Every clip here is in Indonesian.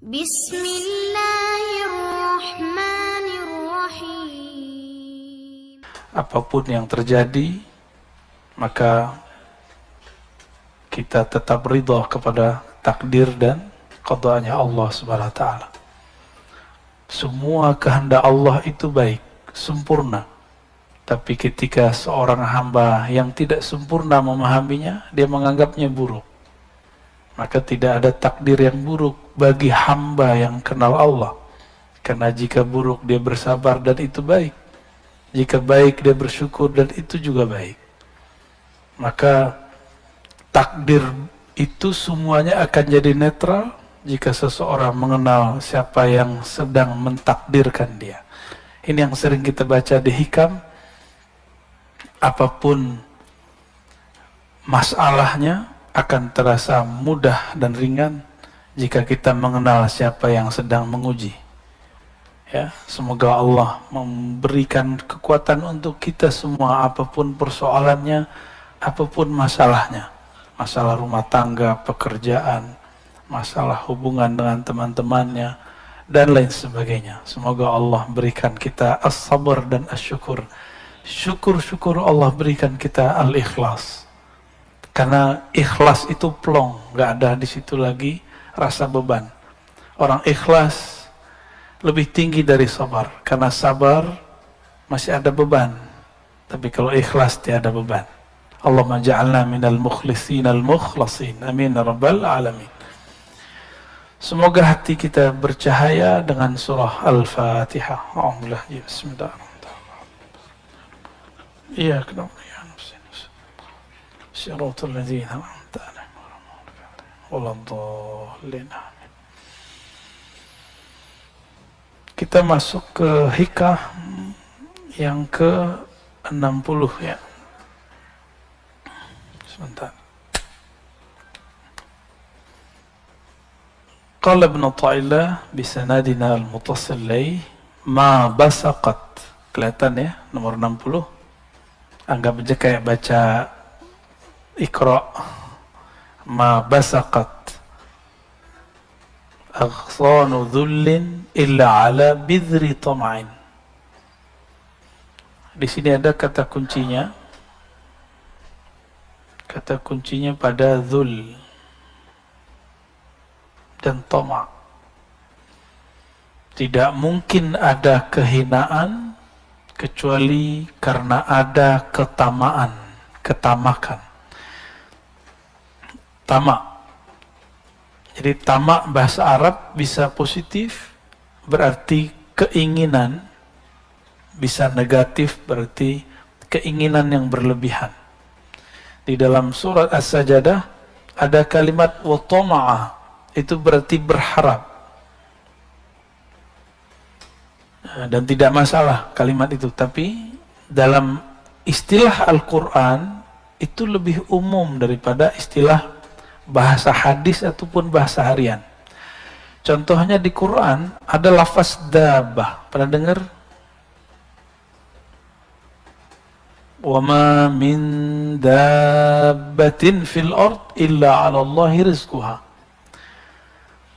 Bismillahirrahmanirrahim. Apapun yang terjadi, maka kita tetap ridha kepada takdir dan qadanya Allah Subhanahu wa taala. Semua kehendak Allah itu baik, sempurna. Tapi ketika seorang hamba yang tidak sempurna memahaminya, dia menganggapnya buruk. Maka tidak ada takdir yang buruk bagi hamba yang kenal Allah. Karena jika buruk dia bersabar dan itu baik. Jika baik dia bersyukur dan itu juga baik. Maka takdir itu semuanya akan jadi netral jika seseorang mengenal siapa yang sedang mentakdirkan dia. Ini yang sering kita baca di hikam. Apapun masalahnya akan terasa mudah dan ringan jika kita mengenal siapa yang sedang menguji. Ya, semoga Allah memberikan kekuatan untuk kita semua, apapun persoalannya, apapun masalahnya. Masalah rumah tangga, pekerjaan, masalah hubungan dengan teman-temannya, dan lain sebagainya. Semoga Allah berikan kita as-sabar dan as-syukur. Syukur-syukur Allah berikan kita al-ikhlas. Karena ikhlas itu plong, nggak ada di situ lagi rasa beban. Orang ikhlas lebih tinggi dari sabar, karena sabar masih ada beban. Tapi kalau ikhlas tiada beban. Allahumma ja'alna minal mukhlisin al-mukhlasin. Amin ya rabbal alamin. Semoga hati kita bercahaya dengan surah Al-Fatihah. Alhamdulillah. Bismillahirrahmanirrahim. Iya, kenapa ya? Syaratul ladzina an'amta 'alaihim waladhdallin. Kita masuk ke hikah yang ke-60 ya. Sebentar. Qala Ibn Athaillah bisanadina al-muttasil ilayhi ma basaqat. Kelihatan ya, nomor 60. Anggap aja kayak baca Iqra. Ma basaqat aghsanu dhullin illa ala bidhri tama'in. Di sini ada kata kuncinya. Kata kuncinya pada dhul dan tama'. Tidak mungkin ada kehinaan kecuali karena ada ketamaan, ketamakan. Tamak. Jadi tamak bahasa Arab bisa positif, berarti keinginan, bisa negatif, berarti keinginan yang berlebihan. Di dalam surat As-Sajdah ada kalimat wa tama'a, itu berarti berharap. Dan tidak masalah kalimat itu, tapi dalam istilah Al-Quran itu lebih umum daripada istilah bahasa hadis ataupun bahasa harian. Contohnya di Quran ada lafaz dabbah, pernah dengar? Wa ma min dabbatin fil ard illa 'ala Allahi rizquha.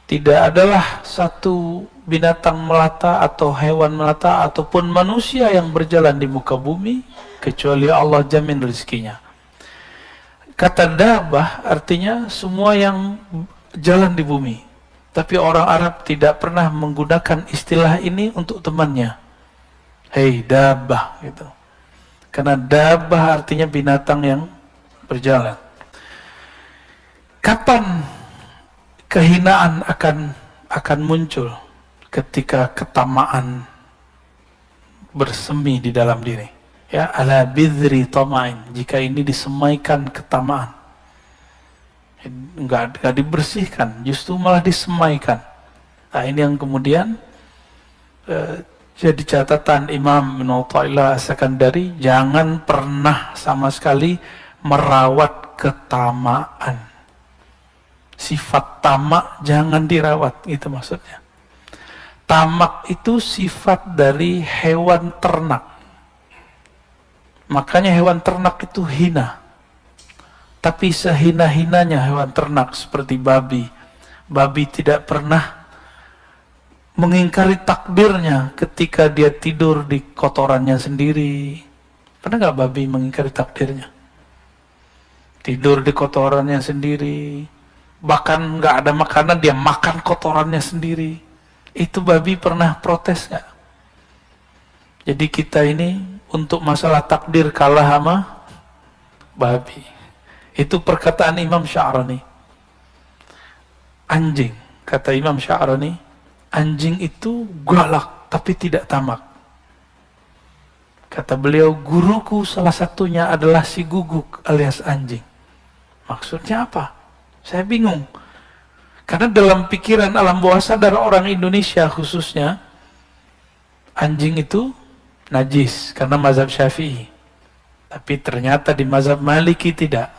Tidak adalah satu binatang melata atau hewan melata ataupun manusia yang berjalan di muka bumi kecuali Allah jamin rezekinya. Kata dabah artinya semua yang jalan di bumi. Tapi orang Arab tidak pernah menggunakan istilah ini untuk temannya. Hei dabah gitu. Karena dabah artinya binatang yang berjalan. Kapan kehinaan akan muncul? Ketika ketamaan bersemi di dalam diri. Ya, ala bidhri tama'in. Jika ini disemaikan ketamaan. Enggak dibersihkan, justru malah disemaikan. Nah, ini yang kemudian jadi catatan Imam Ibn Athaillah As-Sakandari, jangan pernah sama sekali merawat ketamaan. Sifat tamak jangan dirawat, itu maksudnya. Tamak itu sifat dari hewan ternak. Makanya hewan ternak itu hina. Tapi sehina-hinanya hewan ternak seperti babi. Babi tidak pernah mengingkari takdirnya ketika dia tidur di kotorannya sendiri. Pernah nggak babi mengingkari takdirnya? Tidur di kotorannya sendiri, bahkan nggak ada makanan dia makan kotorannya sendiri. Itu babi pernah protes nggak? Jadi kita ini untuk masalah takdir kalah sama babi. Itu perkataan Imam Sya'rani. Anjing, kata Imam Sya'rani, anjing itu galak tapi tidak tamak. Kata beliau, guruku salah satunya adalah si guguk alias anjing. Maksudnya apa? Saya bingung. Karena dalam pikiran alam bawah sadar orang Indonesia khususnya, anjing itu najis karena mazhab Syafi'i. Tapi ternyata di mazhab Maliki tidak.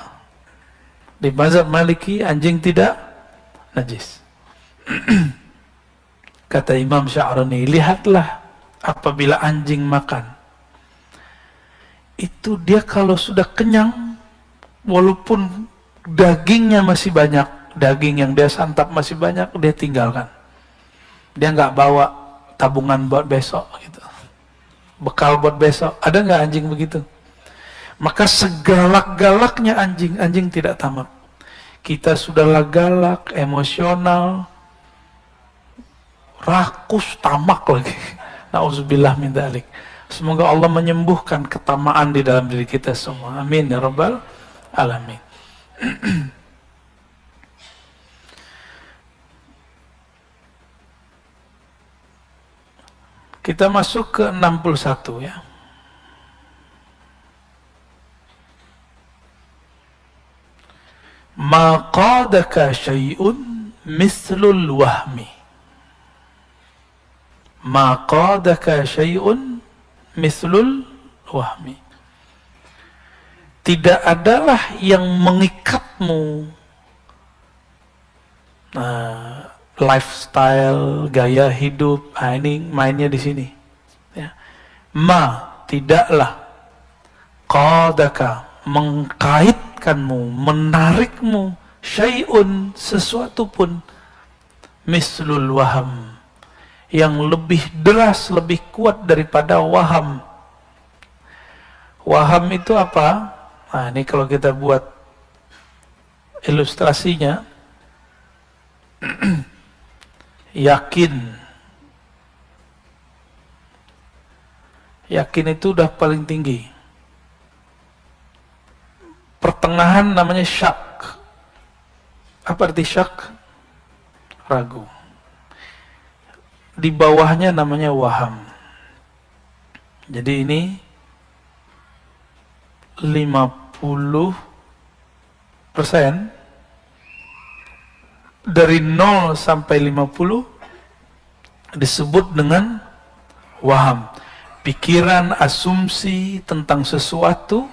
Di mazhab Maliki anjing tidak najis. Kata Imam Sya'rani, lihatlah apabila anjing makan, itu dia kalau sudah kenyang, walaupun dagingnya masih banyak, daging yang dia santap masih banyak, dia tinggalkan. Dia nggak bawa tabungan buat besok gitu, bekal buat besok. Ada nggak anjing begitu? Maka segalak-galaknya anjing, anjing tidak tamak. Kita sudahlah galak, emosional, rakus, tamak lagi. Nauzubillah min dzalik. Semoga Allah menyembuhkan ketamaan di dalam diri kita semua. Amin ya rabbal alamin. Kita masuk ke 61 ya. Ma qadaka syai'un mislul wahmi. Ma qadaka syai'un mislul wahmi. Tidak adalah yang mengikatmu, lifestyle, gaya hidup. Ini mainnya di sini. Ya. Ma, tidaklah, qadaka, mengkaitkanmu, menarikmu, syai'un, sesuatu pun, mislul waham, yang lebih deras, lebih kuat daripada waham. Waham itu apa? Nah, ini kalau kita buat ilustrasinya, yakin. Yakin itu udah paling tinggi. Pertengahan namanya syak. Apa arti syak? Ragu. Di bawahnya namanya waham. Jadi ini 50%. Dari 0 sampai 50 disebut dengan waham. Pikiran, asumsi tentang sesuatu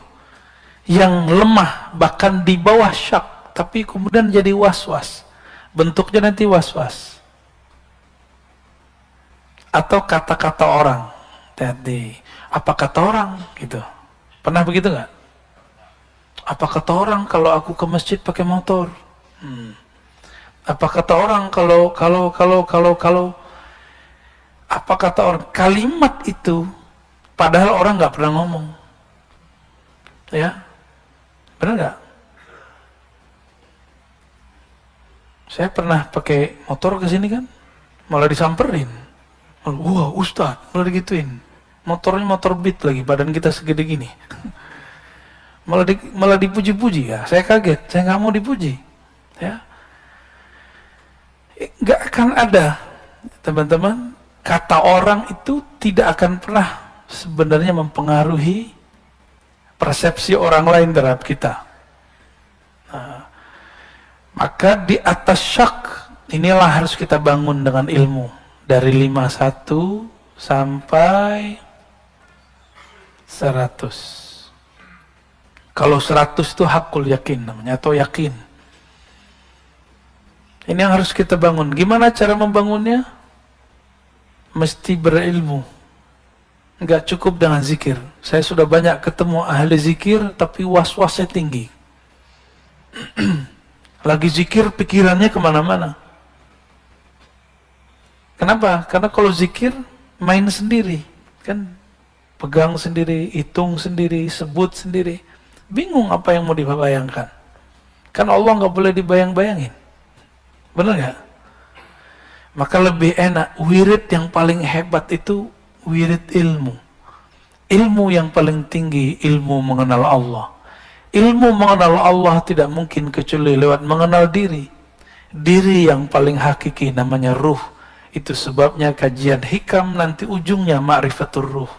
yang lemah, bahkan di bawah syak, tapi kemudian jadi was-was. Bentuknya nanti was-was. Atau kata-kata orang. Tadi, apa kata orang? Gitu. Pernah begitu nggak? Apa kata orang kalau aku ke masjid pakai motor? Apa kata orang kalau apa kata orang? Kalimat itu padahal orang nggak pernah ngomong. Ya, benar nggak? Saya pernah pakai motor ke sini kan, malah disamperin. Wah, Ustaz, malah digituin. Motornya motor Beat lagi, badan kita segede gini. Malah dipuji-puji ya. Saya kaget, saya nggak mau dipuji. Ya, nggak akan ada, teman-teman. Kata orang itu tidak akan pernah sebenarnya mempengaruhi persepsi orang lain terhadap kita. Nah, maka di atas syak inilah harus kita bangun dengan ilmu. Dari 51 sampai 100. Kalau 100 itu hakul yakin namanya, atau yakin. Ini yang harus kita bangun. Gimana cara membangunnya? Mesti berilmu. Enggak cukup dengan zikir. Saya sudah banyak ketemu ahli zikir, tapi was-wasnya tinggi. Lagi zikir, pikirannya kemana-mana. Kenapa? Karena kalau zikir main sendiri, kan pegang sendiri, hitung sendiri, sebut sendiri, bingung apa yang mau dibayangkan. Kan Allah nggak boleh dibayang-bayangin, benar nggak? Maka lebih enak, wirid yang paling hebat itu wirid ilmu. Ilmu yang paling tinggi, ilmu mengenal Allah. Ilmu mengenal Allah tidak mungkin kecuali lewat mengenal diri. Diri yang paling hakiki namanya ruh. Itu sebabnya kajian hikam nanti ujungnya ma'rifatul ruh.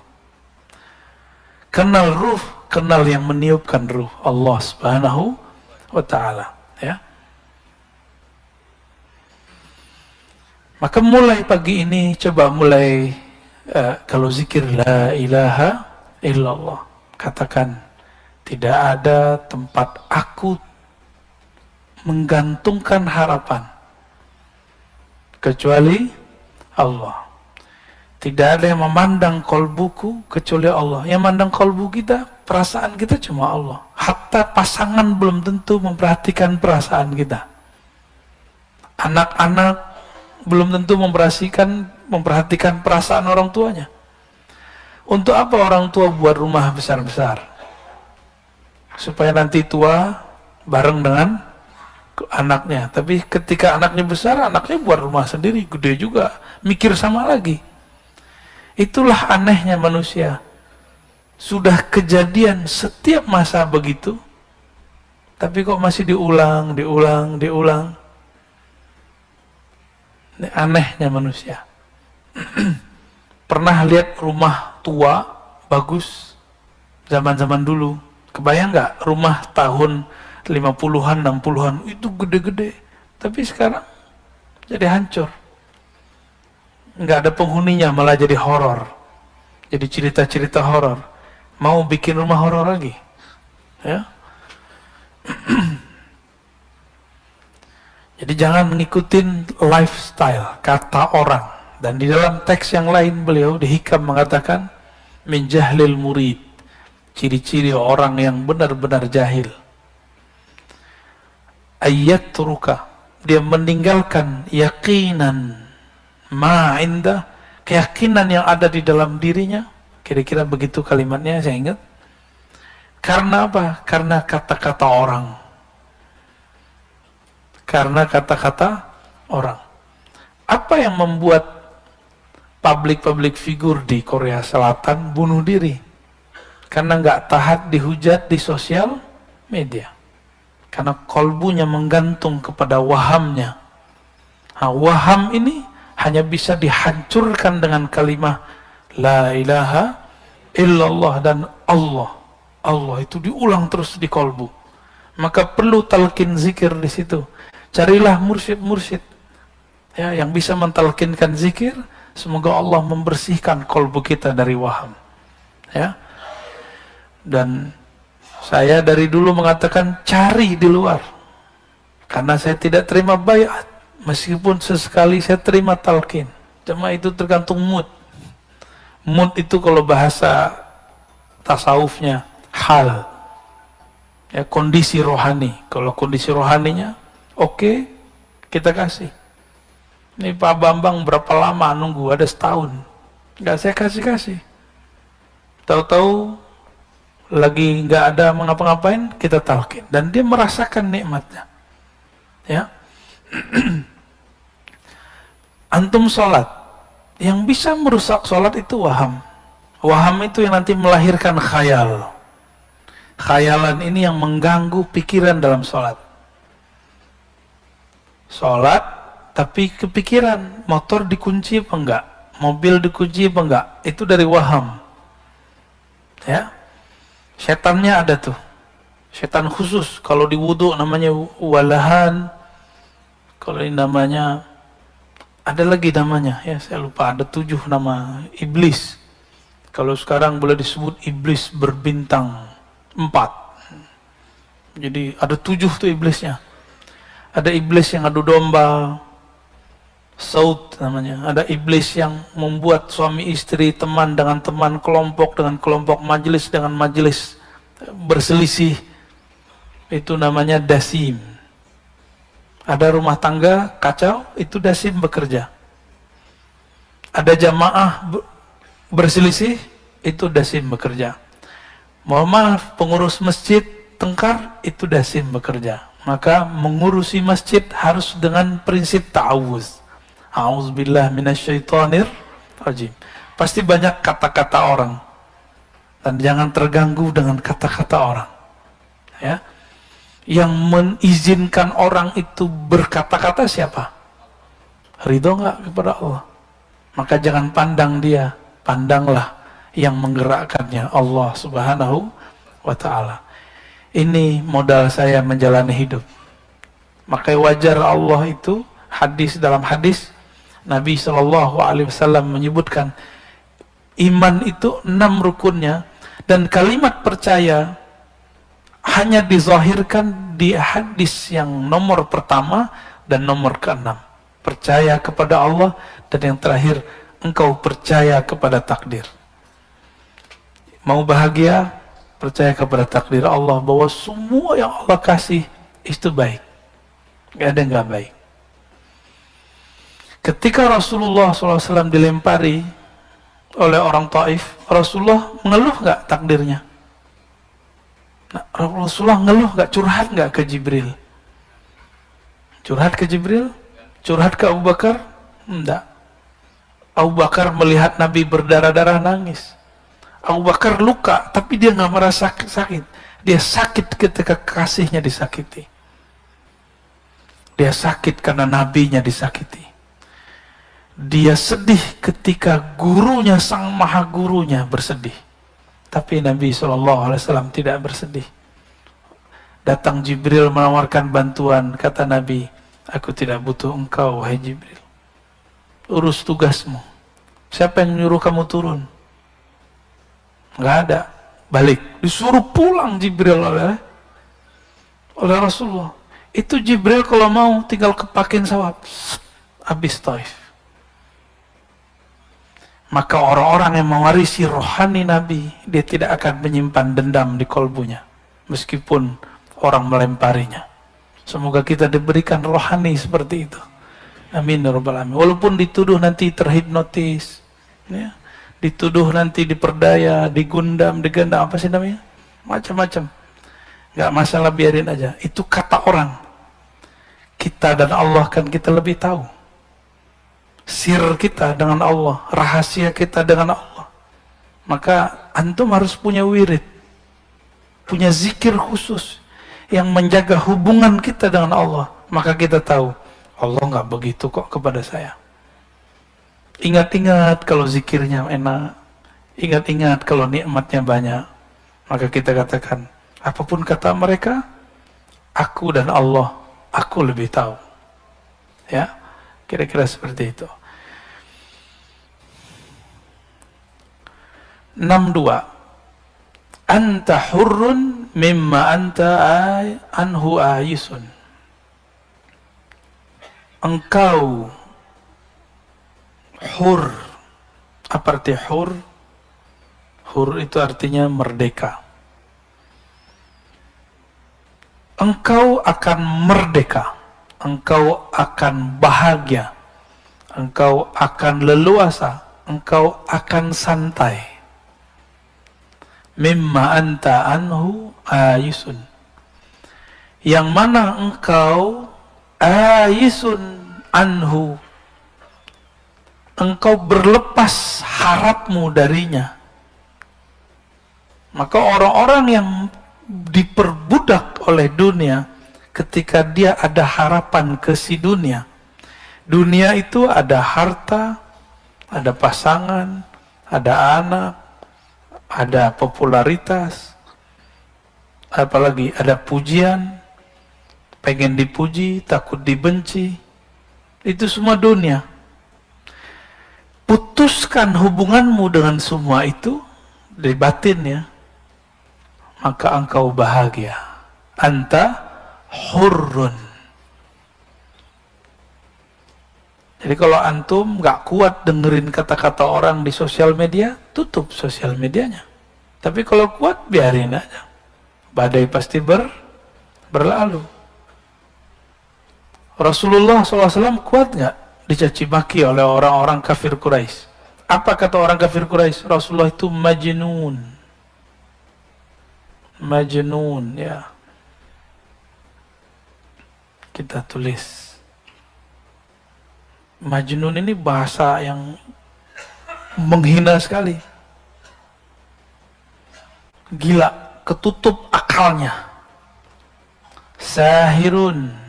Kenal ruh, kenal yang meniupkan ruh, Allah Subhanahu wa ta'ala, ya. Maka mulai pagi ini coba mulai kalau zikir la ilaha illallah, katakan tidak ada tempat aku menggantungkan harapan kecuali Allah. Tidak ada yang memandang kolbuku kecuali Allah. Yang memandang kolbu kita, perasaan kita cuma Allah. Hatta pasangan belum tentu memperhatikan perasaan kita. Anak-anak belum tentu memperhatikan perasaan orang tuanya. Untuk apa orang tua buat rumah besar-besar? Supaya nanti tua bareng dengan anaknya. Tapi ketika anaknya besar, anaknya buat rumah sendiri, gede juga, mikir sama lagi. Itulah anehnya manusia. Sudah kejadian setiap masa begitu, tapi kok masih diulang. Ini anehnya manusia. Pernah lihat rumah tua bagus zaman-zaman dulu? Kebayang nggak rumah tahun 50-an, 60-an itu gede-gede, tapi sekarang jadi hancur. Nggak ada penghuninya, malah jadi horor. Jadi cerita-cerita horor. Mau bikin rumah horor lagi, ya. Jadi jangan ngikutin lifestyle kata orang. Dan di dalam teks yang lain beliau di hikam mengatakan min jahlil murid, ciri-ciri orang yang benar-benar jahil. Ayyatruka, dia meninggalkan yakinan ma indah, keyakinan yang ada di dalam dirinya. Kira-kira begitu kalimatnya, saya ingat. Karena apa? Karena kata-kata orang. Karena kata-kata orang. Apa yang membuat public figure di Korea Selatan bunuh diri? Karena nggak tahan dihujat di sosial media. Karena kolbunya menggantung kepada wahamnya. Nah, waham ini hanya bisa dihancurkan dengan kalimat la ilaha illallah dan Allah. Allah itu diulang terus di kolbu. Maka perlu talqin zikir di situ. Carilah mursyid-mursyid, ya, yang bisa mentalkinkan zikir. Semoga Allah membersihkan kolbu kita dari waham, ya. Dan saya dari dulu mengatakan cari di luar, karena saya tidak terima bayat. Meskipun sesekali saya terima talqin, cuma itu tergantung mood. Mood itu kalau bahasa tasawufnya hal, ya, kondisi rohani. Kalau kondisi rohaninya oke, kita kasih. Ini Pak Bambang berapa lama nunggu? Ada setahun, nggak saya kasih. Tahu-tahu lagi nggak ada mengapa-ngapain, kita talqin dan dia merasakan nikmatnya, ya. Antum sholat, yang bisa merusak sholat itu waham. Waham itu yang nanti melahirkan khayal. Khayalan ini yang mengganggu pikiran dalam sholat. Sholat, tapi kepikiran, motor dikunci apa enggak? Mobil dikunci apa enggak? Itu dari waham. Ya, setannya ada tuh. Setan khusus, kalau di wudu namanya walahan. Kalau ini namanya ada lagi namanya, ya saya lupa, ada 7 nama iblis. Kalau sekarang boleh disebut iblis berbintang 4. Jadi ada 7 tuh iblisnya. Ada iblis yang adu domba, saut namanya. Ada iblis yang membuat suami istri, teman dengan teman, kelompok dengan kelompok, majelis dengan majelis berselisih. Itu namanya dasim. Ada rumah tangga kacau, itu dasim bekerja. Ada jamaah berselisih, itu Dasim bekerja. Mohon maaf, pengurus masjid tengkar, itu Dasim bekerja. Maka mengurusi masjid harus dengan prinsip ta'awuz. A'udzubillah minasyaitonir rajim. Pasti banyak kata-kata orang. Dan jangan terganggu dengan kata-kata orang. Ya. Yang mengizinkan orang itu berkata-kata siapa? Ridho nggak kepada Allah? Maka jangan pandang dia, pandanglah yang menggerakkannya, Allah Subhanahu wa ta'ala. Ini modal saya menjalani hidup. Maka wajar Allah itu, dalam hadis Nabi SAW menyebutkan iman itu 6 rukunnya, dan kalimat percaya hanya dizahirkan di hadis yang nomor pertama dan nomor ke-6. Percaya kepada Allah, dan yang terakhir, engkau percaya kepada takdir. Mau bahagia, percaya kepada takdir Allah, bahwa semua yang Allah kasih itu baik. Gak ada yang gak baik. Ketika Rasulullah SAW dilempari oleh orang Taif, Rasulullah mengeluh gak takdirnya? Nah, Rasulullah ngeluh gak, curhat gak ke Jibril? Curhat ke Jibril? Curhat ke Abu Bakar? Enggak. Abu Bakar melihat Nabi berdarah-darah nangis. Abu Bakar luka, tapi dia nggak merasa sakit. Dia sakit ketika kasihnya disakiti. Dia sakit karena nabinya disakiti. Dia sedih ketika gurunya, sang maha gurunya bersedih. Tapi Nabi SAW tidak bersedih. Datang Jibril menawarkan bantuan. Kata Nabi, aku tidak butuh engkau, wahai Jibril. Urus tugasmu. Siapa yang nyuruh kamu turun? Nggak ada. Balik. Disuruh pulang Jibril oleh Rasulullah. Itu Jibril kalau mau tinggal kepakin sawab. Habis Taif. Maka orang-orang yang mewarisi rohani Nabi, dia tidak akan menyimpan dendam di kalbunya. Meskipun orang melemparinya. Semoga kita diberikan rohani seperti itu. Amin ya rabbal alamin. Walaupun dituduh nanti terhipnotis, ya, dituduh nanti diperdaya, digundam, digendam, apa sih namanya? Macam-macam. Gak masalah, biarin aja. Itu kata orang. Kita dan Allah kan kita lebih tahu. Sir kita dengan Allah, rahasia kita dengan Allah. Maka antum harus punya wirid, punya zikir khusus yang menjaga hubungan kita dengan Allah. Maka kita tahu, Allah nggak begitu kok kepada saya. Ingat-ingat kalau zikirnya enak, ingat-ingat kalau nikmatnya banyak. Maka kita katakan, apapun kata mereka, aku dan Allah, aku lebih tahu. Ya, kira-kira seperti itu. 62. Anta hurrun mimma anta anhu ayisun. Engkau hur. Apa arti hur? Hur itu artinya merdeka. Engkau akan merdeka. Engkau akan bahagia. Engkau akan leluasa. Engkau akan santai. Mimma anta anhu ayisun. Yang mana engkau ayisun anhu, engkau berlepas harapmu darinya. Maka orang-orang yang diperbudak oleh dunia, ketika dia ada harapan ke si dunia, dunia itu ada harta, ada pasangan, ada anak, ada popularitas, apalagi ada pujian, pengen dipuji, takut dibenci, itu semua dunia. Putuskan hubunganmu dengan semua itu dari batinnya, maka engkau bahagia. Anta hurrun. Jadi kalau antum nggak kuat dengerin kata-kata orang di sosial media, tutup sosial medianya. Tapi kalau kuat, biarin aja. Badai pasti berlalu. Rasulullah SAW kuat nggak dicaci maki oleh orang-orang kafir Quraisy. Apa kata orang kafir Quraisy? Rasulullah itu majnun. Majnun, ya. Kita tulis. Majnun ini bahasa yang menghina sekali. Gila, ketutup akalnya. Sahirun.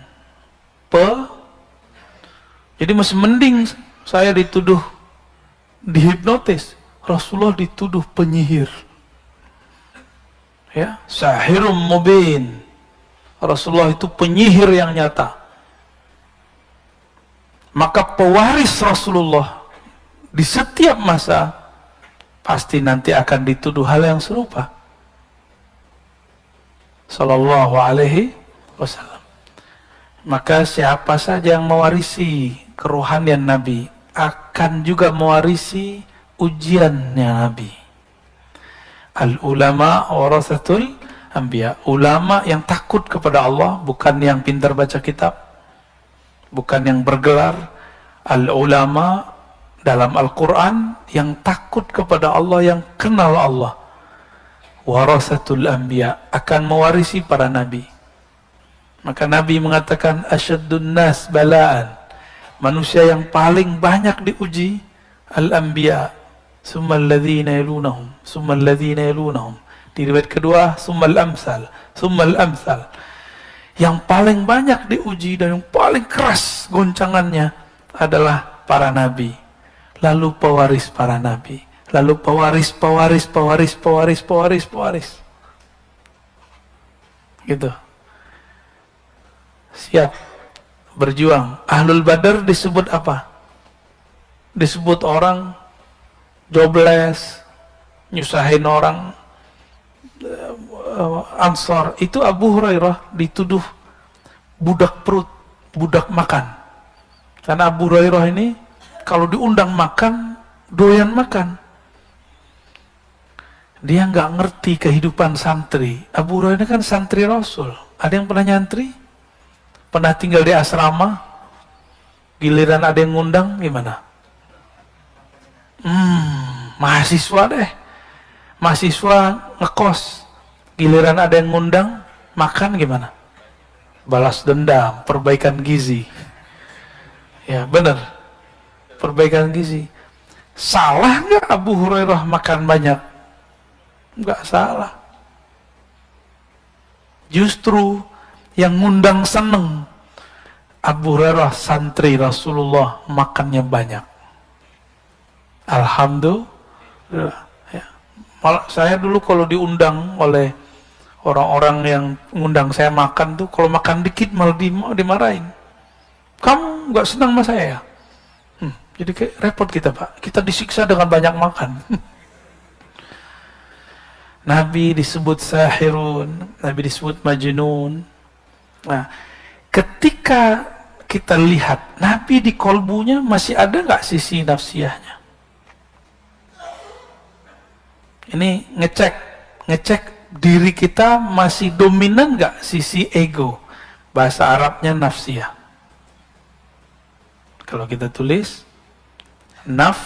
Jadi masih mending saya dituduh dihipnotis, Rasulullah dituduh penyihir. Ya, sahirum mubin. Rasulullah itu penyihir yang nyata. Maka pewaris Rasulullah di setiap masa pasti nanti akan dituduh hal yang serupa. Sallallahu alaihi wasallam. Maka siapa saja yang mewarisi kerohanian Nabi akan juga mewarisi ujiannya Nabi. Al-ulama warasatul anbiya. Ulama yang takut kepada Allah, bukan yang pintar baca kitab, bukan yang bergelar. Al-ulama dalam Al-Quran yang takut kepada Allah, yang kenal Allah. Warasatul anbiya, akan mewarisi para nabi. Maka Nabi mengatakan asyaddun nas balaan, manusia yang paling banyak diuji al-anbiya, summal ladzina yalunahum, summal ladzina yalunahum. Di riwayat kedua summal amsal, summal amsal. Yang paling banyak diuji dan yang paling keras goncangannya adalah para nabi, lalu pewaris para nabi, lalu pewaris gitu. Siap berjuang. Ahlul Badar disebut apa? Disebut orang jobless, nyusahin orang. Ansor itu Abu Hurairah dituduh budak perut, budak makan. Karena Abu Hurairah ini kalau diundang makan, doyan makan. Dia nggak ngerti kehidupan santri. Abu Hurairah ini kan santri Rasul. Ada yang pernah nyantri? Pernah tinggal di asrama, giliran ada yang ngundang, gimana? Mahasiswa deh. Mahasiswa ngekos, giliran ada yang ngundang, makan gimana? Balas dendam, perbaikan gizi. Ya benar, perbaikan gizi. Salah nggak Abu Hurairah makan banyak? Nggak salah. Justru yang ngundang seneng. Abu Hurairah santri Rasulullah makannya banyak. Alhamdulillah. Ya. Malah saya dulu kalau diundang oleh orang-orang yang ngundang saya makan tuh, kalau makan dikit malah dimarahin. Kamu nggak senang sama saya ya? Jadi kayak repot kita Pak. Kita disiksa dengan banyak makan. Nabi disebut sahirun, Nabi disebut majnun. Nah, ketika kita lihat Nabi di kolbunya masih ada nggak sisi nafsiyahnya? Ini ngecek diri kita masih dominan nggak sisi ego? Bahasa Arabnya nafsiyah. Kalau kita tulis nafsiyah,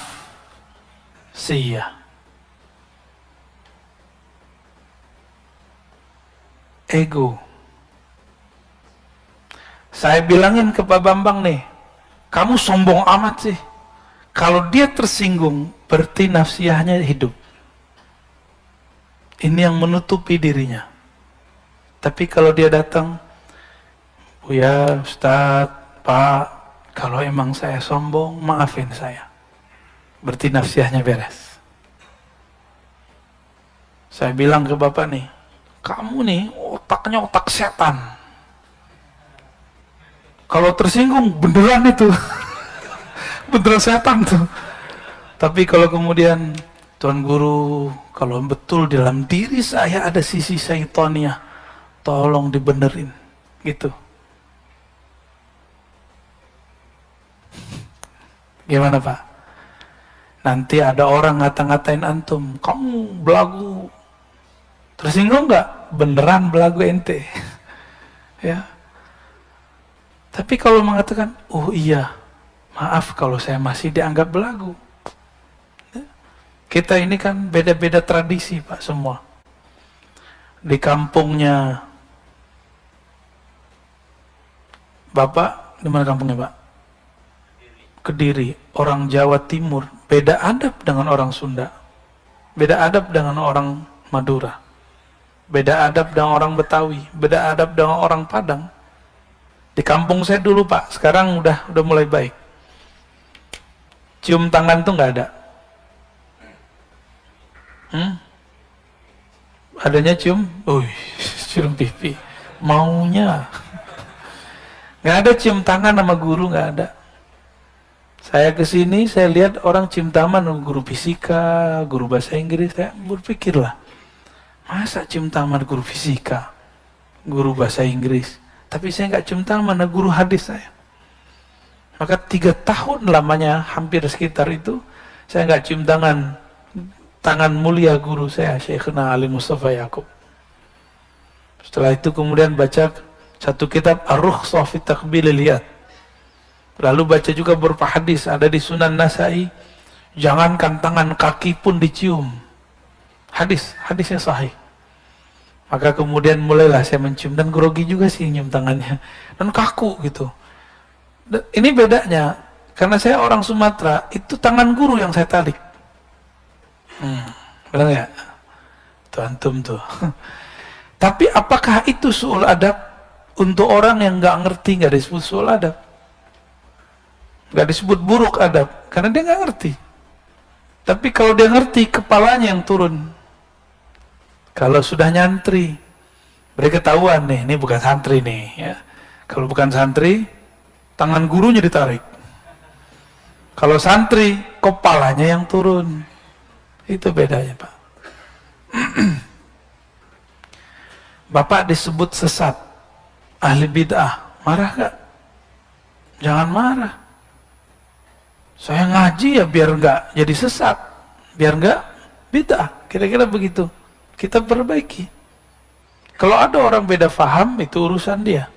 ego. Saya bilangin ke Pak Bambang nih, kamu sombong amat sih. Kalau dia tersinggung, berarti nafsiyahnya hidup. Ini yang menutupi dirinya. Tapi kalau dia datang, Buya, Ustadz, Pak, kalau emang saya sombong, maafin saya. Berarti nafsiyahnya beres. Saya bilang ke Bapak nih, kamu nih otaknya otak setan. Kalau tersinggung beneran itu. Beneran setan tuh. Tapi kalau kemudian Tuan Guru, kalau betul dalam diri saya ada sisi syaitaniyah, tolong dibenerin. Gitu. Gimana Pak? Nanti ada orang ngata-ngatain antum, kamu belagu. Tersinggung nggak? Beneran belagu ente. Ya. Tapi kalau mengatakan, oh iya, Maaf kalau saya masih dianggap belagu. Kita ini kan beda-beda tradisi Pak semua. Di kampungnya Bapak, di mana kampungnya Pak? Kediri, orang Jawa Timur, beda adab dengan orang Sunda. Beda adab dengan orang Madura. Beda adab dengan orang Betawi, beda adab dengan orang Padang. Di kampung saya dulu Pak, sekarang udah mulai baik. Cium tangan tuh nggak ada. Adanya cium, cium pipi. Maunya. Nggak ada cium tangan sama guru, nggak ada. Saya kesini, saya lihat orang cium tangan sama guru fisika, guru bahasa Inggris. Saya berpikirlah, masa cium tangan guru fisika, guru bahasa Inggris, tapi saya nggak cium tangan mana guru hadis saya. Maka 3 tahun lamanya, hampir sekitar itu, saya nggak cium tangan mulia guru saya, Syekhna Ali Mustafa Yaakob. Setelah itu kemudian baca satu kitab Ar-Rukhsah fi Taqbilil Yad. Lalu baca juga beberapa hadis, ada di Sunan Nasai, jangankan tangan, kaki pun dicium. Hadisnya sahih. Maka kemudian mulailah saya mencium, dan grogi juga sih nyium tangannya, dan kaku gitu. Dan ini bedanya, karena saya orang Sumatera, itu tangan guru yang saya tarik. Benar ya? Tuh antum tuh. Tapi apakah itu su'ul adab? Untuk orang yang nggak ngerti, nggak disebut su'ul adab, nggak disebut buruk adab, karena dia nggak ngerti. Tapi kalau dia ngerti, kepalanya yang turun. Kalau sudah nyantri, mereka ketahuan nih, ini bukan santri nih ya. Kalau bukan santri, tangan gurunya ditarik. Kalau santri, kepalanya yang turun. Itu bedanya Pak. Bapak disebut sesat, ahli bid'ah, marah gak? Jangan marah. Saya ngaji ya biar nggak jadi sesat, biar nggak bid'ah, kira-kira begitu. Kita perbaiki. Kalau ada orang beda faham, itu urusan dia.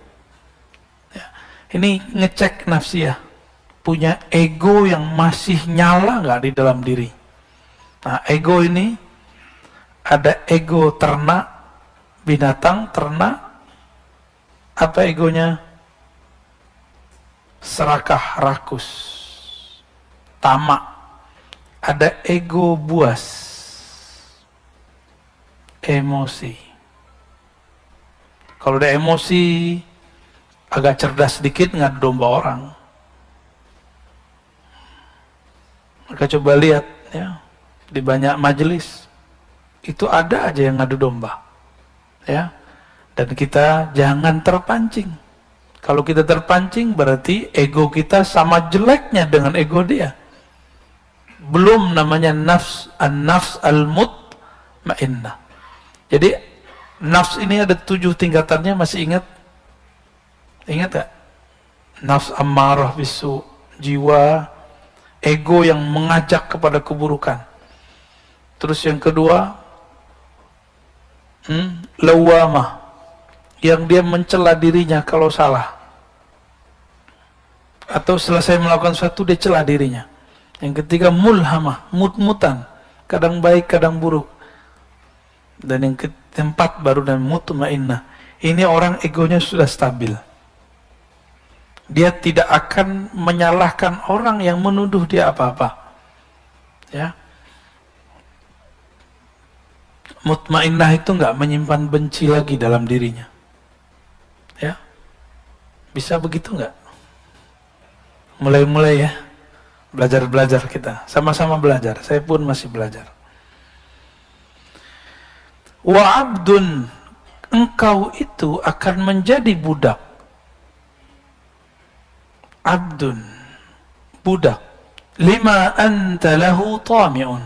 Ya. Ini ngecek nafsiyah, punya ego yang masih nyala nggak di dalam diri. Nah, ego ini ada ego ternak, binatang ternak. Apa egonya? Serakah, rakus, tamak. Ada ego buas, emosi. Kalau ada emosi, agak cerdas sedikit, ngadu domba orang. Maka coba lihat ya, di banyak majelis itu ada aja yang ngadu domba ya. Dan kita jangan terpancing. Kalau kita terpancing, berarti ego kita sama jeleknya dengan ego dia. Belum namanya an-nafs al-mutmainnah. Jadi nafs ini ada 7 tingkatannya, masih ingat? Ingat gak? Nafs ammarah bisu, jiwa ego yang mengajak kepada keburukan. Terus yang kedua, lawamah, yang dia mencela dirinya kalau salah, atau selesai melakukan sesuatu dia cela dirinya. Yang ketiga mulhamah, mut-mutan, kadang baik kadang buruk. Dan yang keempat baru dan mutmainnah, ini orang egonya sudah stabil, dia tidak akan menyalahkan orang yang menuduh dia apa-apa ya. Mutmainnah itu nggak menyimpan benci lagi dalam dirinya ya. Bisa begitu nggak? Mulai-mulai ya, belajar kita, sama-sama belajar. Saya pun masih belajar. Wa abdun, engkau itu akan menjadi budak. Abdun, budak. Lima anta lahu tami'un,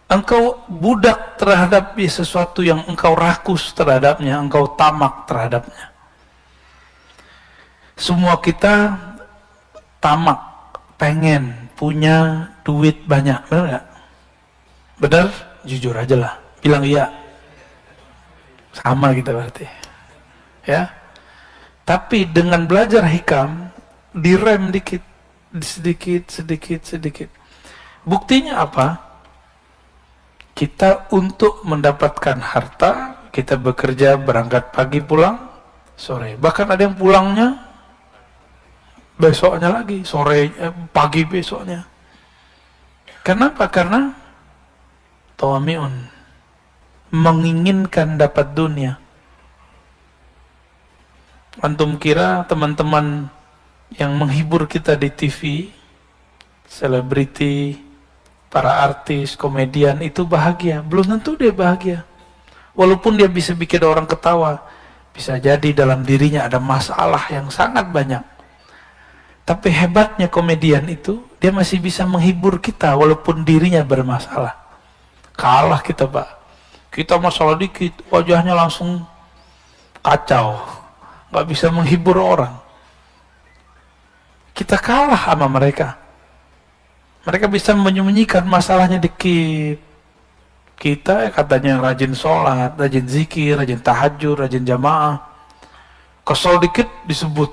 engkau budak terhadap sesuatu yang engkau rakus terhadapnya, engkau tamak terhadapnya. Semua kita tamak, pengen punya duit banyak, benar nggak? Benar? Jujur aja lah, bilang iya. Sama kita berarti ya. Tapi dengan belajar hikam, direm dikit, sedikit, sedikit, sedikit. Buktinya apa? Kita untuk mendapatkan harta, kita bekerja, berangkat pagi, pulang sore. Bahkan ada yang pulangnya besoknya lagi, sore, pagi besoknya. Kenapa? Karena tawami'un, menginginkan dapat dunia. Antum kira teman-teman yang menghibur kita di TV, selebriti, para artis, komedian itu bahagia? Belum tentu dia bahagia. Walaupun dia bisa bikin orang ketawa, bisa jadi dalam dirinya ada masalah yang sangat banyak. Tapi hebatnya komedian itu, dia masih bisa menghibur kita walaupun dirinya bermasalah. Kalah kita, Pak. Kita masalah dikit, wajahnya langsung kacau. Nggak bisa menghibur orang. Kita kalah sama mereka. Mereka bisa menyembunyikan masalahnya dikit. Kita katanya rajin sholat, rajin zikir, rajin tahajud, rajin jamaah. Kesel dikit disebut.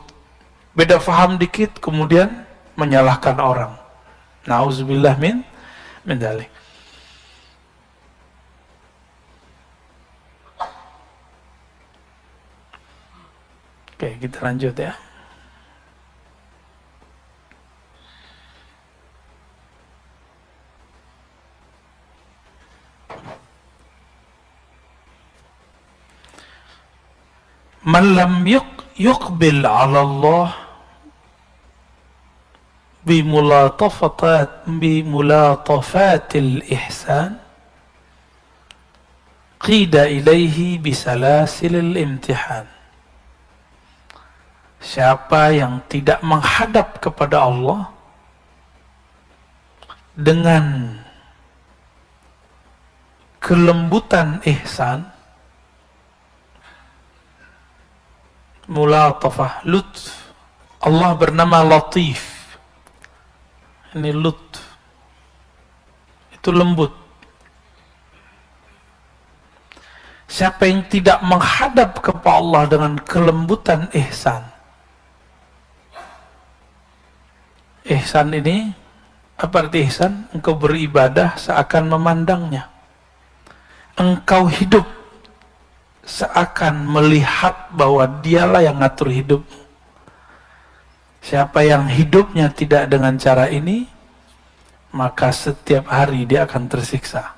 Beda faham dikit kemudian menyalahkan orang. Nauzubillah min dzalik. Oke, kita lanjut ya. Man lam yuqbil 'ala Allah bimulatafatil ihsan qida ilaihi bisalasilil imtihan. Siapa yang tidak menghadap kepada Allah dengan kelembutan ihsan, mulatafah, lutf. Allah bernama Latif. Ini lutf. Itu lembut. Siapa yang tidak menghadap kepada Allah dengan kelembutan ihsan. Ihsan ini, apa arti ihsan? Engkau beribadah seakan memandangnya. Engkau hidup seakan melihat bahwa dialah yang ngatur hidupmu. Siapa yang hidupnya tidak dengan cara ini, maka setiap hari dia akan tersiksa.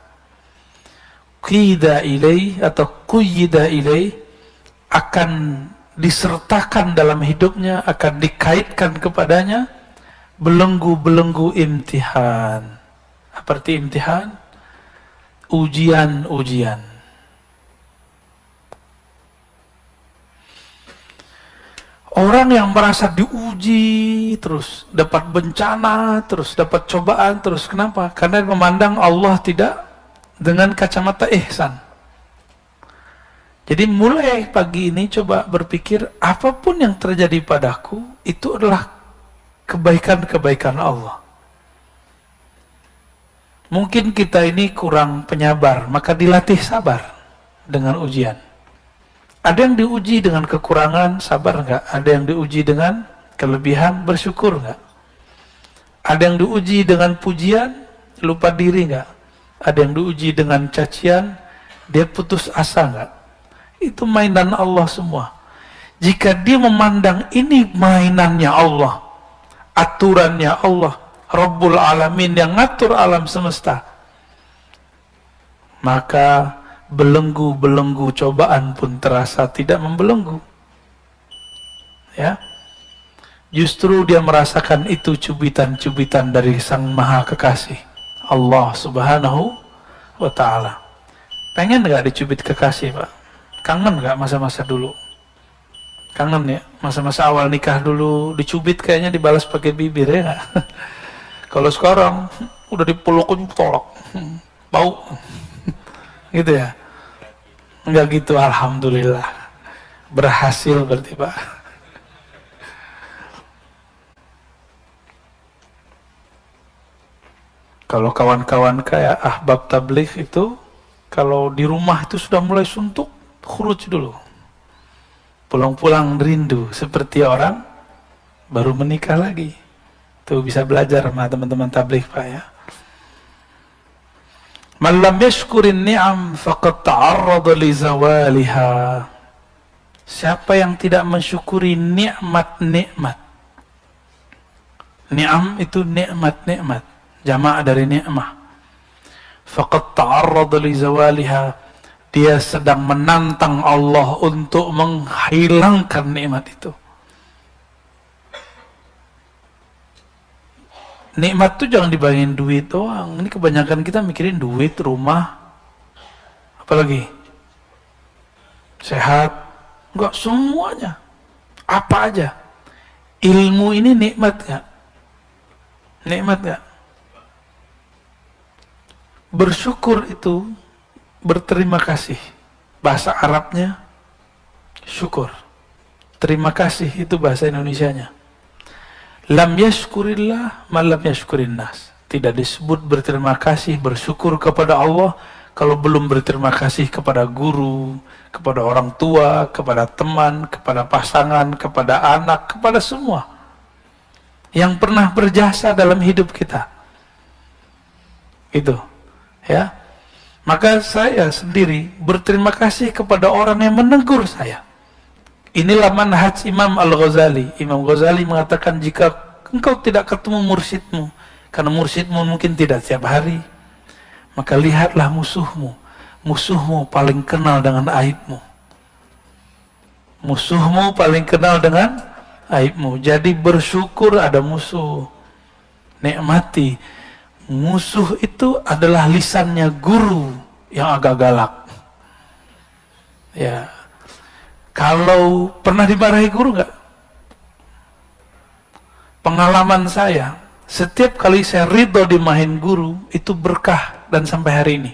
Qida ilaih atau quyida ilaih, akan disertakan dalam hidupnya, akan dikaitkan kepadanya belenggu-belenggu imtihan. Apa arti imtihan? Ujian-ujian. Orang yang merasa diuji terus, dapat bencana terus, dapat cobaan terus. Kenapa? Karena memandang Allah tidak dengan kacamata ihsan. Jadi mulai pagi ini coba berpikir, apapun yang terjadi padaku itu adalah kebaikan-kebaikan Allah. Mungkin kita ini kurang penyabar, maka dilatih sabar dengan ujian. Ada yang diuji dengan kekurangan, sabar enggak? Ada yang diuji dengan kelebihan, bersyukur enggak? Ada yang diuji dengan pujian, lupa diri enggak? Ada yang diuji dengan cacian, dia putus asa enggak? Itu mainan Allah semua. Jika dia memandang ini mainannya Allah, aturannya Allah, Rabbul Alamin yang ngatur alam semesta, maka belenggu-belenggu cobaan pun terasa tidak membelenggu. Ya, justru dia merasakan itu cubitan-cubitan dari Sang Maha Kekasih, Allah Subhanahu wa Ta'ala. Pengen nggak dicubit kekasih, Pak? Kangen nggak masa-masa dulu? Kangen ya, masa-masa awal nikah dulu dicubit kayaknya dibalas pakai bibir ya nggak? Kalau sekarang udah dipelukin tolak, bau, gitu ya? Enggak gitu, alhamdulillah, berhasil berarti Pak. Kalau kawan-kawan kayak ahbab tabligh itu, kalau di rumah itu sudah mulai suntuk, khuruj dulu. Pulang-pulang rindu seperti orang baru menikah lagi. Tuh bisa belajar sama teman-teman tabligh Pak ya. Man lam yashkurin ni'am faqad ta'arrada li zawaliha. Siapa yang tidak mensyukuri nikmat-nikmat. Ni'am itu nikmat-nikmat, jamaah dari ni'mah. Faqad ta'arrada li zawaliha. Dia sedang menantang Allah untuk menghilangkan nikmat itu. Nikmat tuh jangan dibayangin duit doang. Ini kebanyakan kita mikirin duit, rumah, apalagi sehat. Enggak, semuanya. Apa aja. Ilmu ini nikmat gak? Nikmat gak? Bersyukur itu berterima kasih. Bahasa Arabnya syukur. Terima kasih itu bahasa Indonesianya. Lam yashkurillah ma lam yashkurin nas. Tidak disebut berterima kasih, bersyukur kepada Allah kalau belum berterima kasih kepada guru, kepada orang tua, kepada teman, kepada pasangan, kepada anak, kepada semua yang pernah berjasa dalam hidup kita. Itu, ya. Maka saya sendiri berterima kasih kepada orang yang menegur saya. Inilah manhaj Imam Al-Ghazali. Imam Ghazali mengatakan, jika engkau tidak ketemu mursyidmu, karena mursyidmu mungkin tidak tiap hari, maka lihatlah musuhmu. Musuhmu paling kenal dengan aibmu. Musuhmu paling kenal dengan aibmu. Jadi bersyukur ada musuh. Nikmati. Musuh itu adalah lisannya guru yang agak galak. Ya. Kalau pernah dimarahi guru nggak? Pengalaman saya, setiap kali saya ridho dimarahin guru, itu berkah dan sampai hari ini.